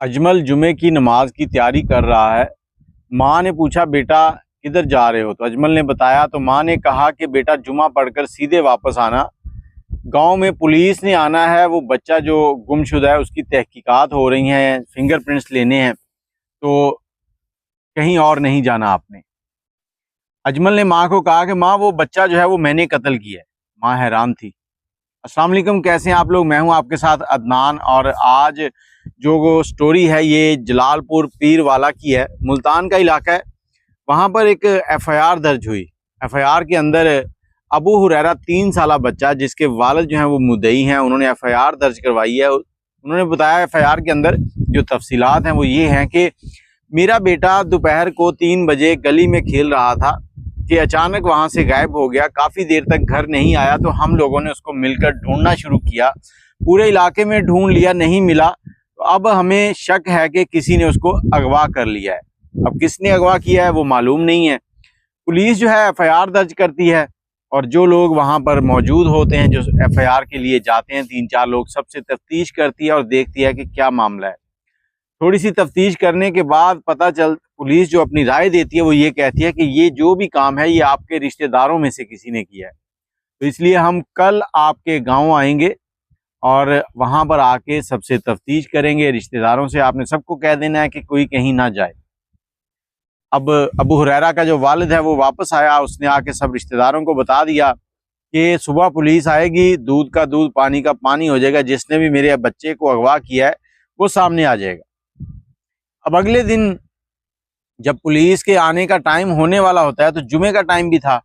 اجمل جمعے کی نماز کی تیاری کر رہا ہے۔ ماں نے پوچھا بیٹا کدھر جا رہے ہو؟ تو اجمل نے بتایا تو ماں نے کہا کہ بیٹا جمعہ پڑھ کر سیدھے واپس آنا، گاؤں میں پولیس نے آنا ہے، وہ بچہ جو گم شدہ ہے اس کی تحقیقات ہو رہی ہیں، فنگر پرنٹس لینے ہیں، تو کہیں اور نہیں جانا آپ نے۔ اجمل نے ماں کو کہا کہ ماں وہ بچہ جو ہے وہ میں نے قتل کیا ہے۔ ماں حیران تھی۔ السلام علیکم، کیسے ہیں آپ لوگ؟ میں ہوں آپ کے ساتھ عدنان، اور آج جو سٹوری ہے یہ جلال پور پیر والا کی ہے، ملتان کا علاقہ ہے۔ وہاں پر ایک ایف آئی آر درج ہوئی۔ ایف آئی آر کے اندر ابو ہریرہ 3 سالہ بچہ جس کے والد جو ہیں وہ مدعی ہیں، انہوں نے ایف آئی آر درج کروائی ہے۔ انہوں نے بتایا ایف آئی آر کے اندر جو تفصیلات ہیں وہ یہ ہیں کہ میرا بیٹا دوپہر کو 3 بجے گلی میں کھیل رہا تھا کہ اچانک وہاں سے غائب ہو گیا، کافی دیر تک گھر نہیں آیا، تو ہم لوگوں نے اس کو مل کر ڈھونڈنا شروع کیا، پورے علاقے میں ڈھونڈ لیا، نہیں ملا۔ تو اب ہمیں شک ہے کہ کسی نے اس کو اغوا کر لیا ہے۔ اب کس نے اغوا کیا ہے وہ معلوم نہیں ہے۔ پولیس جو ہے ایف آئی آر درج کرتی ہے، اور جو لوگ وہاں پر موجود ہوتے ہیں، جو ایف آئی آر کے لیے جاتے ہیں، 3-4 لوگ، سب سے تفتیش کرتی ہے اور دیکھتی ہے کہ کیا معاملہ ہے۔ تھوڑی سی تفتیش کرنے کے بعد پولیس جو اپنی رائے دیتی ہے وہ یہ کہتی ہے کہ یہ جو بھی کام ہے یہ آپ کے رشتہ داروں میں سے کسی نے کیا ہے، تو اس لیے ہم کل آپ کے گاؤں آئیں گے اور وہاں پر آ کے سب سے تفتیش کریں گے۔ رشتہ داروں سے آپ نے سب کو کہہ دینا ہے کہ کوئی کہیں نہ جائے۔ اب ابو ہریرہ کا جو والد ہے وہ واپس آیا، اس نے آ کے سب رشتہ داروں کو بتا دیا کہ صبح پولیس آئے گی، دودھ کا دودھ پانی کا پانی ہو جائے گا، جس نے بھی میرے بچے کو اغوا کیا ہے وہ سامنے آ جائے گا۔ اب اگلے دن جب پولیس کے آنے کا ٹائم ہونے والا ہوتا ہے تو جمعے کا ٹائم بھی تھا۔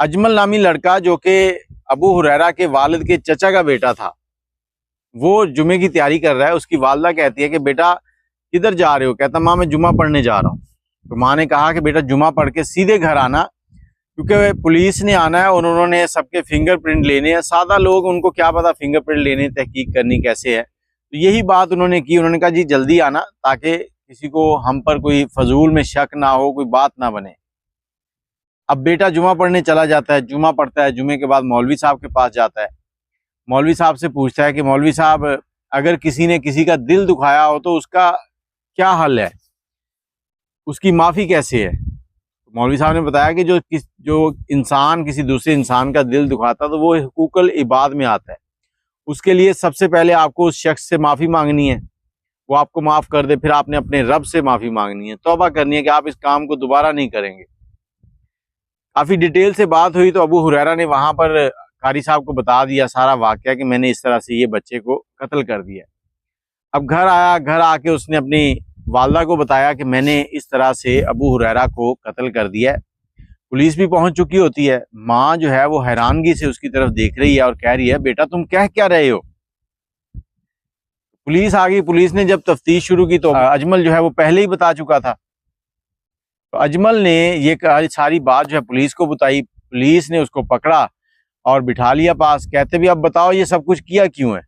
اجمل نامی لڑکا جو کہ ابو ہریرہ کے والد کے چچا کا بیٹا تھا، وہ جمعے کی تیاری کر رہا ہے۔ اس کی والدہ کہتی ہے کہ بیٹا کدھر جا رہے ہو؟ کہتا ماں میں جمعہ پڑھنے جا رہا ہوں۔ تو ماں نے کہا کہ بیٹا جمعہ پڑھ کے سیدھے گھر آنا، کیونکہ پولیس نے آنا ہے اور انہوں نے سب کے فنگر پرنٹ لینے ہیں۔ سادہ لوگ ان کو کیا پتا فنگر پرنٹ لینے، تحقیق کرنی کیسے ہے۔ تو یہی بات انہوں نے کی۔ انہوں نے کہا جی جلدی آنا تاکہ کسی کو ہم پر کوئی فضول میں شک نہ ہو، کوئی بات نہ بنے۔ اب بیٹا جمعہ پڑھنے چلا جاتا ہے، جمعہ پڑھتا ہے، جمعے کے بعد مولوی صاحب کے پاس جاتا ہے۔ مولوی صاحب سے پوچھتا ہے کہ مولوی صاحب اگر کسی نے کسی کا دل دکھایا ہو تو اس کا کیا حل ہے، اس کی معافی کیسے ہے؟ مولوی صاحب نے بتایا کہ جو انسان کسی دوسرے انسان کا دل دکھاتا تو وہ حقوق العباد میں آتا ہے۔ اس کے لیے سب سے پہلے آپ کو اس شخص سے معافی مانگنی ہے، وہ آپ کو معاف کر دے، پھر آپ نے اپنے رب سے معافی مانگنی ہے، توبہ کرنی ہے کہ آپ اس کام کو دوبارہ نہیں کریں گے۔ کافی ڈیٹیل سے بات ہوئی تو ابو ہریرہ نے وہاں پر قاری صاحب کو بتا دیا سارا واقعہ کہ میں نے اس طرح سے یہ بچے کو قتل کر دیا۔ اب گھر آیا، گھر آ کے اس نے اپنی والدہ کو بتایا کہ میں نے اس طرح سے ابو ہریرہ کو قتل کر دیا ہے۔ پولیس بھی پہنچ چکی ہوتی ہے۔ ماں جو ہے وہ حیرانگی سے اس کی طرف دیکھ رہی ہے اور کہہ رہی ہے بیٹا تم کہہ کیا رہے ہو؟ پولیس آ گئی۔ پولیس نے جب تفتیش شروع کی تو اجمل جو ہے وہ پہلے ہی بتا چکا تھا۔ تو اجمل نے یہ ساری بات جو ہے پولیس کو بتائی۔ پولیس نے اس کو پکڑا اور بٹھا لیا پاس۔ کہتے بھی اب بتاؤ یہ سب کچھ کیا کیوں ہے؟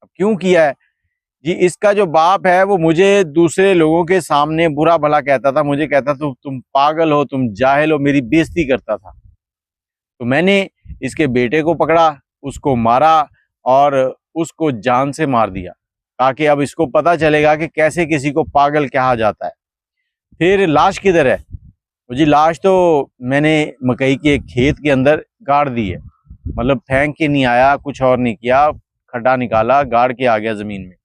اب کیوں کیا ہے؟ جی اس کا جو باپ ہے وہ مجھے دوسرے لوگوں کے سامنے برا بھلا کہتا تھا، مجھے کہتا تھا تم پاگل ہو، تم جاہل ہو، میری بے عزتی کرتا تھا۔ تو میں نے اس کے بیٹے کو پکڑا، اس کو مارا اور اس کو جان سے مار دیا، تاکہ اب اس کو پتہ چلے گا کہ کیسے کسی کو پاگل کہا جاتا ہے۔ پھر لاش کدھر ہے؟ جی لاش تو میں نے مکئی کے کھیت کے اندر گاڑ دی ہے، مطلب پھینک کے نہیں آیا، کچھ اور نہیں کیا، کھڈا نکالا، گاڑ کے آ گیا زمین میں۔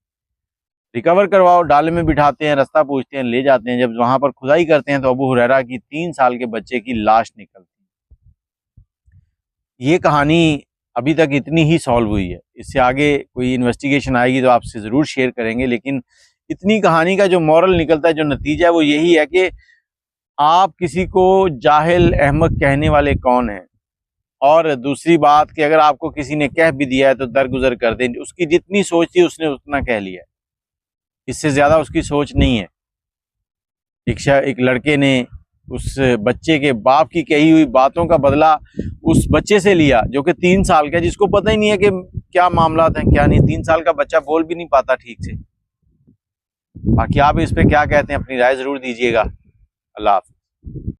ریکور کرواؤ، ڈالے میں بٹھاتے ہیں، رستہ پوچھتے ہیں، لے جاتے ہیں۔ جب وہاں پر کھدائی کرتے ہیں تو ابو ہریرہ کی 3 سال کے بچے کی لاش نکلتی ہے۔ یہ کہانی ابھی تک اتنی ہی سالو ہوئی ہے، اس سے آگے کوئی انویسٹیگیشن آئے گی تو آپ سے ضرور شیئر کریں گے، لیکن اتنی کہانی کا جو مورل نکلتا ہے، جو نتیجہ ہے وہ یہی ہے کہ آپ کسی کو جاہل احمق کہنے والے کون ہیں، اور دوسری بات کہ اگر آپ کو کسی نے کہہ بھی دیا ہے تو درگزر کر دیں، اس کی جتنی سوچ تھی اس نے اتنا کہہ لیا ہے، اس سے زیادہ اس کی سوچ نہیں ہے۔ ایک لڑکے نے اس بچے کے باپ کی کہی ہوئی باتوں کا بدلہ اس بچے سے لیا جو کہ 3 سال کا ہے، جس کو پتہ ہی نہیں ہے کہ کیا معاملات ہیں کیا نہیں۔ 3 سال کا بچہ بول بھی نہیں پاتا ٹھیک سے۔ باقی آپ اس پہ کیا کہتے ہیں، اپنی رائے ضرور دیجیے گا۔ اللہ حافظ۔